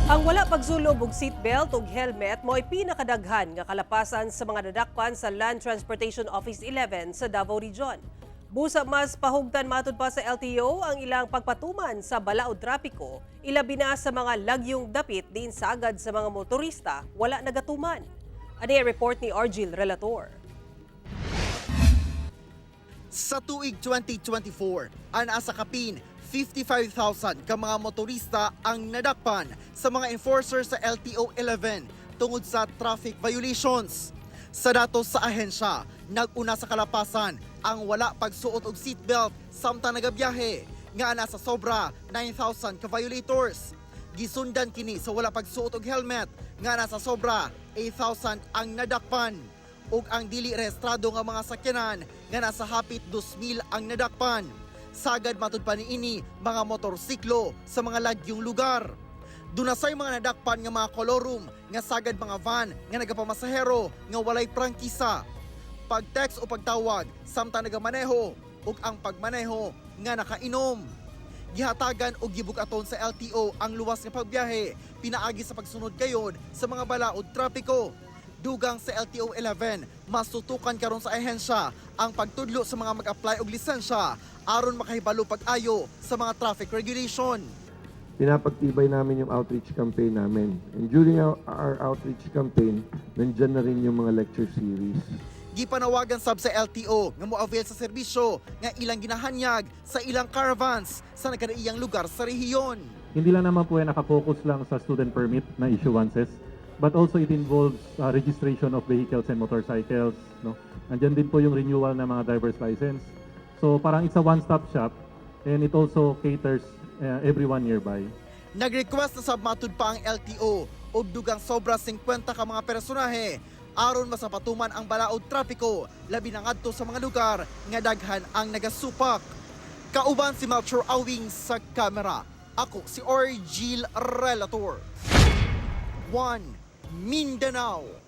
Ang wala pagsulog og seatbelt ug helmet mo'y pinakadaghan nga kalapasan sa mga nadakpan sa Land Transportation Office 11 sa Davao Region. Busa mas pahugtan matud pa sa LTO ang ilang pagpatuman sa balaod trapiko, ilabi na sa mga lagyong dapit din sagad sa mga motorista wala nagatuman. Ani report ni Argil Relator. Sa tuig 2024, ana sa kapin 55,000 ka mga motorista ang nadakpan sa mga enforcer sa LTO 11 tungod sa traffic violations. Sa datos sa ahensya, nag-una sa kalapasan ang wala pagsuot og seatbelt samtang nagabiyahe nga ana sa sobra 9,000 ka violators. Gisundan kini sa wala pagsuot og helmet nga ana sa sobra 8,000 ang nadakpan. Ug ang dili rehistrado nga mga sakyanan nga nasa hapit 2,000 ang nadakpan. Sagad matud pa niini mga motorsiklo sa mga lagyong lugar. Dunasay mga nadakpan nga mga kolorum nga sagad mga van nga nagapamasahero nga walay prangkisa. Pag-text o pagtawag samtang nagamaneho ug ang pagmaneho nga nakainom. Gihatagan og gibukaton sa LTO ang luwas nga pagbiyahe pinaagi sa pagsunod gayod sa mga balaod trapiko. Dugang sa LTO 11, masutukan karon sa ahensya ang pagtudlo sa mga mag-apply og lisensya aron makahibalo pag-ayo sa mga traffic regulation. Pinapagtibay namin yung outreach campaign namin. And during our outreach campaign, nandyan na rin yung mga lecture series. Gipanawagan sab sa LTO nga mo-avail sa serbisyo nga ilang ginahanyag sa ilang caravans sa nagkadaiyang lugar sa rehiyon. Hindi lang naman po ay nakafocus lang sa student permit na issuances, but also it involves registration of vehicles and motorcycles. No? Andyan din po yung renewal ng mga driver's license. So parang it's a one-stop shop and it also caters everyone nearby. Nag-request na sab matud pa ang LTO og dugang sobra 50 ka mga personahe aron masapatuman ang balaod trapiko labi na ngadto sa mga lugar nga daghan ang nagasupak. Kauban si Melchor Awing sa kamera. Ako si Argil Relator. 1 Mindanao.